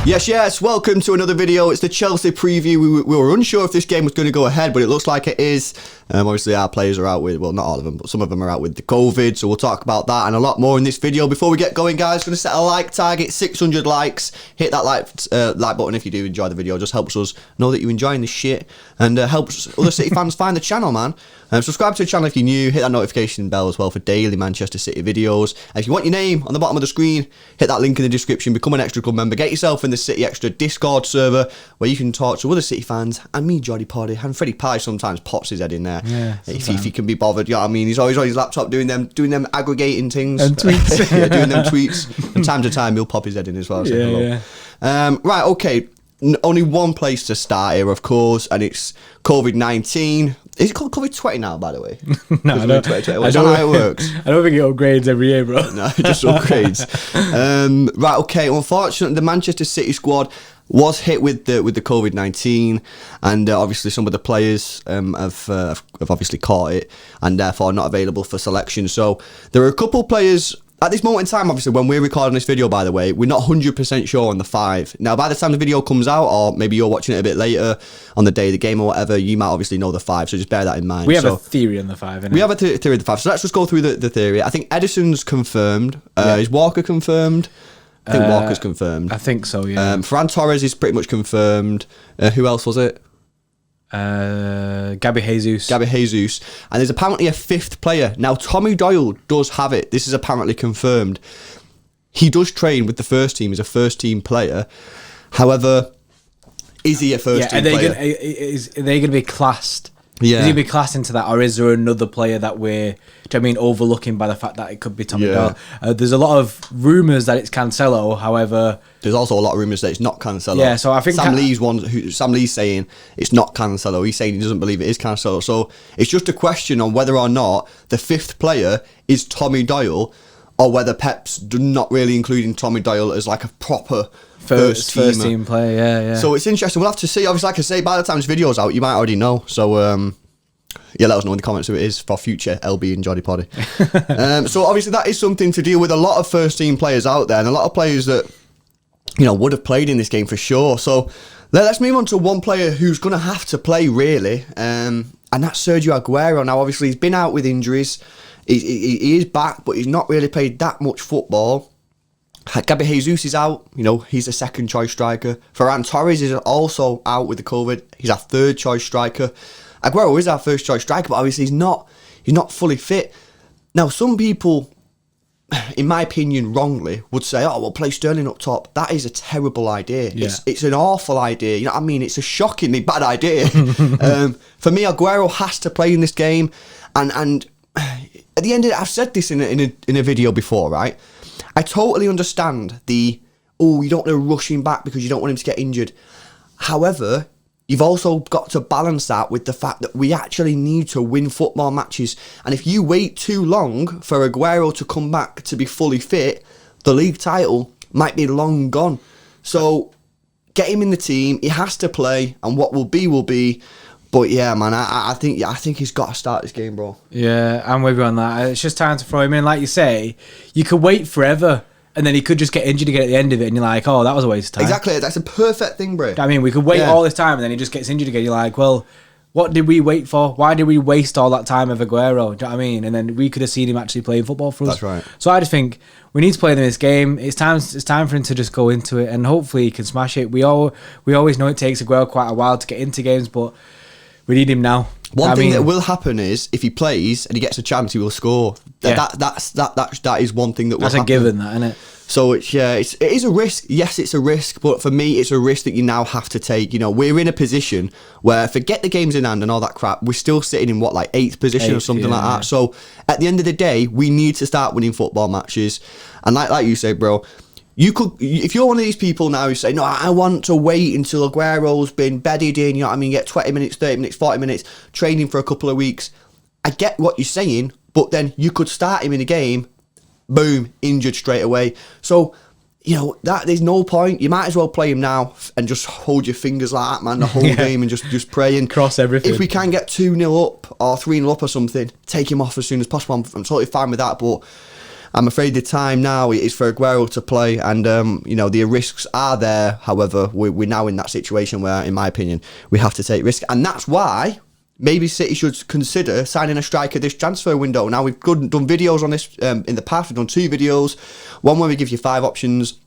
Yes, welcome to another video. It's the Chelsea preview. We were unsure if this game was going to go ahead, but it looks like it is. Obviously, our players are out with, well, not all of them, but some of them are out with the COVID, so we'll talk about that and a lot more in this video. Before we get going, guys, going to set a like target, 600 likes. Hit that like button if you do enjoy the video. It just helps us know that you're enjoying this shit and helps other City fans find the channel, man. Subscribe to the channel if you're new. Hit that notification bell as well for daily Manchester City videos. And if you want your name on the bottom of the screen, hit that link in the description. Become an Extra Club member. Get yourself in the City Extra Discord server where you can talk to other City fans and me, Joddy Poddy, and Freddie Pie sometimes pops his head in there. Yeah, if he can be bothered, you know what I mean? He's always on his laptop doing them aggregating things. And tweets. Yeah, doing them tweets. From time to time, he'll pop his head in as well. Yeah. Right, okay. Only one place to start here, of course, and it's COVID-19. Is it called COVID-20 now, by the way? No, I don't. That's not how it works. I don't think it upgrades every year, bro. No, it just upgrades. Right, okay. Unfortunately, the Manchester City squad was hit with the COVID-19, and obviously some of the players have obviously caught it, and therefore not available for selection. So there are a couple players. At this moment in time, obviously, when we're recording this video, by the way, we're not 100% sure on the 5. Now, by the time the video comes out, or maybe you're watching it a bit later on the day of the game or whatever, you might obviously know the 5, so just bear that in mind. We have a theory on the 5, innit? We have a theory of the 5, so let's just go through the theory. I think Edison's confirmed. Is Walker confirmed? I think Walker's confirmed. I think so, yeah. Ferran Torres is pretty much confirmed. Who else was it? Gabby Jesus. And there's apparently a 5th player. Now, Tommy Doyle does have it. This is apparently confirmed. He does train with the first team. He's a first team player. However, is he a first team player? Are they going to be classed? Yeah. Is he going to be classed into that, or is there another player that we're, overlooking by the fact that it could be Tommy Doyle? There's a lot of rumours that it's Cancelo, however... There's also a lot of rumours that it's not Cancelo. Yeah, so I think... Sam Lee's saying it's not Cancelo. He's saying he doesn't believe it is Cancelo. So it's just a question on whether or not the 5th player is Tommy Doyle, or whether Pep's not really including Tommy Doyle as like a proper... First team player, yeah. So it's interesting. We'll have to see. Obviously, like I say, by the time this video's out, you might already know. So, let us know in the comments who it is for future LB and Joddy Poddy. So, obviously, that is something to deal with. A lot of first team players out there, and a lot of players that, would have played in this game for sure. So, let's move on to one player who's going to have to play, really, and that's Sergio Aguero. Now, obviously, he's been out with injuries. He is back, but he's not really played that much football. Gabby Jesus is out, he's a second choice striker. Ferran Torres is also out with the COVID. He's our third choice striker. Aguero is our first choice striker, but obviously he's not fully fit. Now, some people, in my opinion, wrongly, would say, we'll play Sterling up top. That is a terrible idea. Yeah. It's an awful idea. You know what I mean? It's a shockingly bad idea. For me, Aguero has to play in this game. And at the end of it, I've said this in a video before, right? I totally understand you don't want to rush him back because you don't want him to get injured. However, you've also got to balance that with the fact that we actually need to win football matches. And if you wait too long for Aguero to come back to be fully fit, the league title might be long gone. So get him in the team. He has to play, and what will be will be. But yeah, man, I think he's got to start this game, bro. Yeah, I'm with you on that. It's just time to throw him in. Like you say, you could wait forever, and then he could just get injured again at the end of it, and you're like, that was a waste of time. Exactly, that's a perfect thing, bro. I mean, we could wait all this time, and then he just gets injured again. You're like, well, what did we wait for? Why did we waste all that time of Aguero? Do you know what I mean? And then we could have seen him actually playing football for us. That's right. So I just think we need to play him in this game. It's time for him to just go into it, and hopefully he can smash it. We always know it takes Aguero quite a while to get into games, but we need him now. One thing that will happen is if he plays and he gets a chance, he will score. That is one thing that will happen. That's a given, that, isn't it? So it is a risk. Yes, it's a risk, but for me, it's a risk that you now have to take. We're in a position where, forget the games in hand and all that crap, we're still sitting in 8th position or something like that. So at the end of the day, we need to start winning football matches. And like you say, bro, you could, if you're one of these people now who say, no, I want to wait until Aguero's been bedded in, get 20 minutes, 30 minutes, 40 minutes, training for a couple of weeks. I get what you're saying, but then you could start him in a game, boom, injured straight away. So you know, that there's no point. You might as well play him now and just hold your fingers like that, man, the whole game and just pray and cross everything. If we can get 2-0 up or 3-0 up or something, take him off as soon as possible. I'm totally fine with that, but I'm afraid the time now is for Aguero to play, and you know, the risks are there. However, we're now in that situation where, in my opinion, we have to take risks, and that's why maybe City should consider signing a striker this transfer window. Now, we've done videos on this in the past. We've done 2 videos. One where we give you 5 options,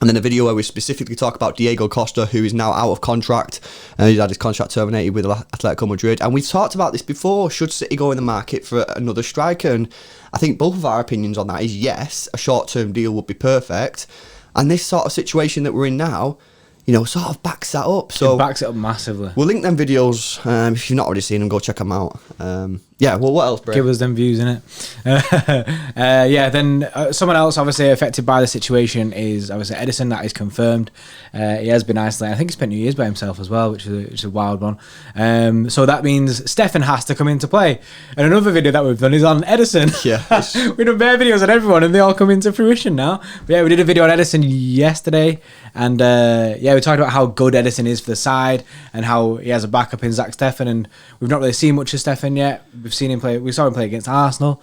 and then a video where we specifically talk about Diego Costa, who is now out of contract. He's had his contract terminated with Atletico Madrid. And we talked about this before. Should City go in the market for another striker? And I think both of our opinions on that is yes, a short-term deal would be perfect. And this sort of situation that we're in now, you know, sort of backs that up. So it backs it up massively. We'll link them videos. If you've not already seen them, go check them out. Yeah, well, what else, Bray? Give us them views, innit? Yeah, then someone else obviously affected by the situation is obviously Edison. That is confirmed. He has been isolated. I think he spent New Year's by himself as well, which is a wild one. So that means Stefan has to come into play. And another video that we've done is on Edison. Yeah. We've done bare videos on everyone and they all come into fruition now. But yeah, we did a video on Edison yesterday. And yeah, we talked about how good Edison is for the side and how he has a backup in Zach Stefan. And we've not really seen much of Stefan yet. We've seen him play. We saw him play against Arsenal,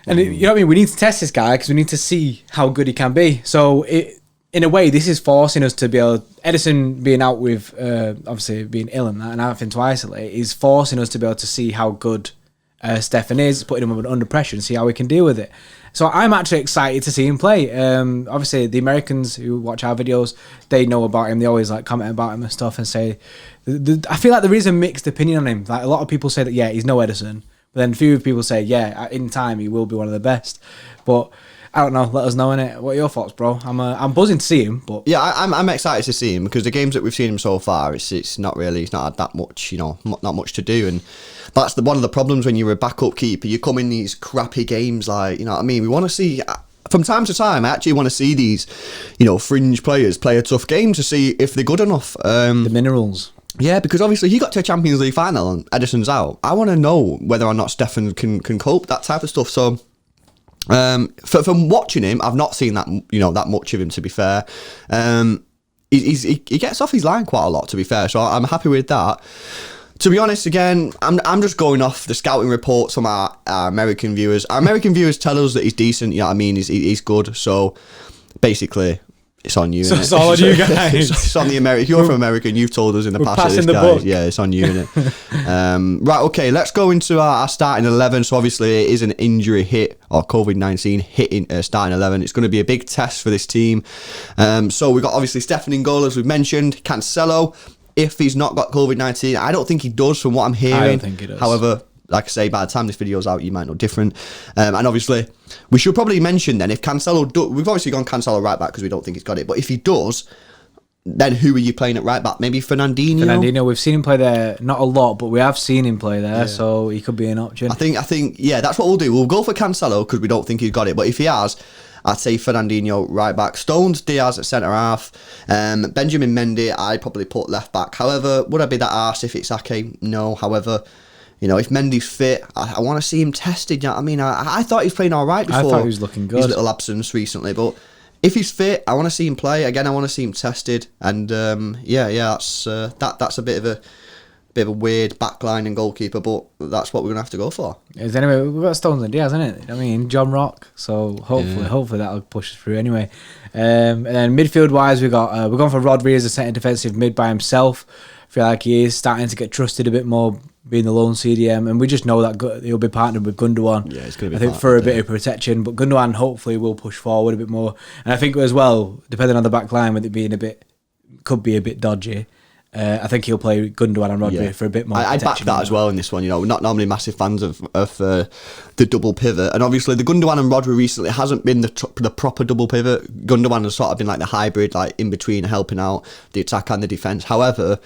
and you know what I mean. We need to test this guy because we need to see how good he can be. So, in a way, this is forcing us to be able. Edison being out with obviously being ill and that, and having to isolate, is forcing us to be able to see how good Stefan is, putting him under pressure and see how we can deal with it. So I'm actually excited to see him play. Obviously, the Americans who watch our videos, they know about him. They always like comment about him and stuff and say. I feel like there is a mixed opinion on him. Like a lot of people say that yeah, he's no Edison, but then a few people say yeah, in time he will be one of the best. But I don't know. Let us know, innit? What are your thoughts, bro? I'm buzzing to see him, but yeah, I'm excited to see him because the games that we've seen him so far, it's not had that much, you know, not much to do, and that's one of the problems when you're a backup keeper. You come in these crappy games, like, you know what I mean. We want to see. From time to time, I actually want to see these, you know, fringe players play a tough game to see if they're good enough. The minerals. Yeah, because obviously he got to a Champions League final and Edison's out. I want to know whether or not Stefan can cope, that type of stuff. So, from watching him, I've not seen that, you know, that much of him, to be fair. He gets off his line quite a lot, to be fair. So I'm happy with that. To be honest, again, I'm just going off the scouting reports from our American viewers. Our American viewers tell us that he's decent. You know what I mean? He's good. So basically, it's on you. So it's all on you guys. It's on the American. You're from America, and you've told us in the past that this guy. Yeah, it's on you, innit? Right. Okay. Let's go into our starting 11. So obviously, it is an injury hit or COVID-19 hitting starting 11. It's going to be a big test for this team. So we've got obviously Stefan in goal, as we've mentioned. Cancelo. If he's not got COVID-19, I don't think he does from what I'm hearing. I don't think he does. However, like I say, by the time this video's out, you might know different. And obviously, we should probably mention then, if Cancelo we've obviously gone Cancelo right back because we don't think he's got it. But if he does, then who are you playing at right back? Maybe Fernandinho? Fernandinho, we've seen him play there, not a lot, but we have seen him play there, so he could be an option. I think, yeah, that's what we'll do. We'll go for Cancelo because we don't think he's got it. But if he has, I'd say Fernandinho right back. Stones, Diaz at centre half. Benjamin Mendy, I'd probably put left back. However, would I be that arse if it's Ake? No. However, you know, if Mendy's fit, I want to see him tested. You know what I mean? I thought he was playing all right before. I thought he was looking good. His little absence recently, but if he's fit, I want to see him play. Again, I want to see him tested. And that's a bit of a weird backline and goalkeeper, but that's what we're gonna have to go for. Anyway, we've got Stones and Diaz, isn't it? I mean, John Rock. So hopefully that'll push us through anyway. And then midfield wise, we're going for Rodri as a centre defensive mid by himself. I feel like he is starting to get trusted a bit more, being the lone CDM, and we just know that he'll be partnered with Gundogan. Yeah, it's gonna be. I think for a bit of protection, but Gundogan hopefully will push forward a bit more. And I think as well, depending on the back line, with it being could be a bit dodgy. I think he'll play Gundogan and Rodri for a bit more. I'd back that as well in this one. You know, we're not normally massive fans of the double pivot, and obviously the Gundogan and Rodri recently hasn't been the proper double pivot. Gundogan has sort of been like the hybrid, like in between, helping out the attack and the defence. However,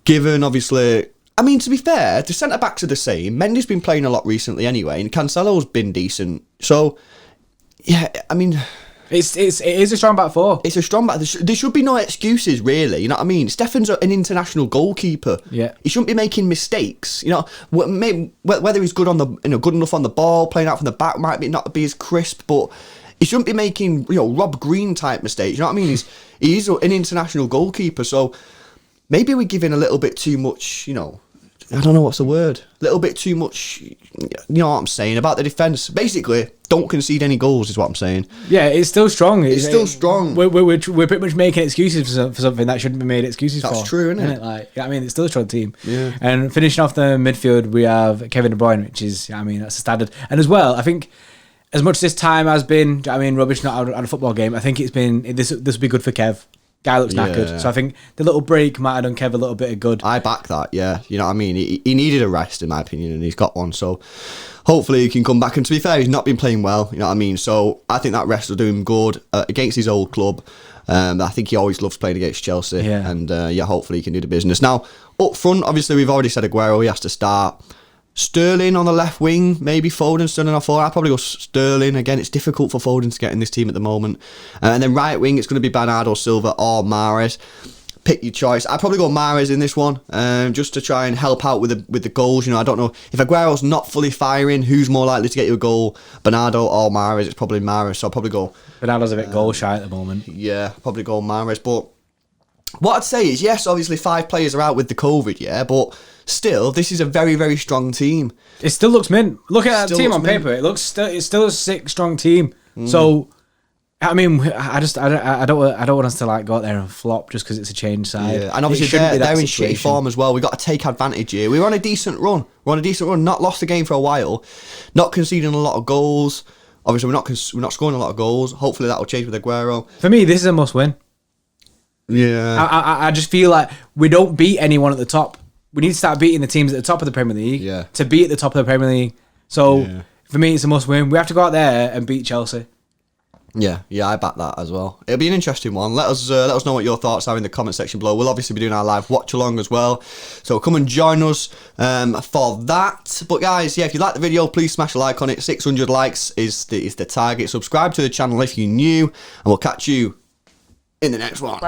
given obviously, I mean, to be fair, the centre backs are the same. Mendy's been playing a lot recently anyway, and Cancelo's been decent. So yeah, I mean, It is a strong back four. It's a strong back. There should be no excuses, really. You know what I mean? Stefan's an international goalkeeper. Yeah, he shouldn't be making mistakes. You know, whether he's good enough on the ball, playing out from the back might not be as crisp, but he shouldn't be making, Rob Green type mistakes. You know what I mean? He's an international goalkeeper, so maybe we're giving a little bit too much, I don't know what's the word. A little bit too much, you know what I'm saying, about the defence. Basically, don't concede any goals is what I'm saying. Yeah, it's still strong. It's still strong. We're pretty much making excuses for something that shouldn't be made excuses for. That's true, isn't it? Like, I mean, it's still a strong team. Yeah. And finishing off the midfield, we have Kevin De Bruyne, which is, that's a standard. And as well, I think, as much as this time has been, rubbish not out a football game, I think this will be good for Kev. Guy looks knackered, so I think the little break might have done Kev a little bit of good. I back that, yeah. You know what I mean? He needed a rest, in my opinion, and he's got one. So hopefully he can come back. And to be fair, he's not been playing well. You know what I mean? So I think that rest will do him good against his old club. I think he always loves playing against Chelsea, and hopefully he can do the business. Now up front, obviously we've already said Aguero. He has to start. Sterling on the left wing, maybe Foden, Sterling on forward. I'd probably go Sterling. Again, it's difficult for Foden to get in this team at the moment. And then right wing, it's going to be Bernardo Silva or Mahrez. Pick your choice. I'd probably go Mahrez in this one, just to try and help out with the goals. I don't know if Aguero's not fully firing, who's more likely to get you a goal, Bernardo or Mahrez. It's probably Mahrez, so I'll probably go. Bernardo's a bit goal shy at the moment. Yeah, probably go Mahrez. But what I'd say is, yes, obviously 5 players are out with the COVID, but still, this is a very, very strong team. It still looks mint. Look at that team on paper. It's still a sick, strong team. So, I mean, I don't want us to like go out there and flop just because it's a change side. Yeah. And obviously they're in shitty form as well. We've got to take advantage here. We're on a decent run. Not lost the game for a while. Not conceding a lot of goals. Obviously, we're not scoring a lot of goals. Hopefully that will change with Aguero. For me, this is a must win. Yeah. I just feel like we don't beat anyone at the top. We need to start beating the teams at the top of the Premier League to be at the top of the Premier League. So for me, it's a must win. We have to go out there and beat Chelsea. Yeah, I back that as well. It'll be an interesting one. Let us know what your thoughts are in the comment section below. We'll obviously be doing our live watch along as well, so come and join us for that. But guys, if you like the video, please smash a like on it. 600 likes is the target. Subscribe to the channel if you're new, and we'll catch you in the next one.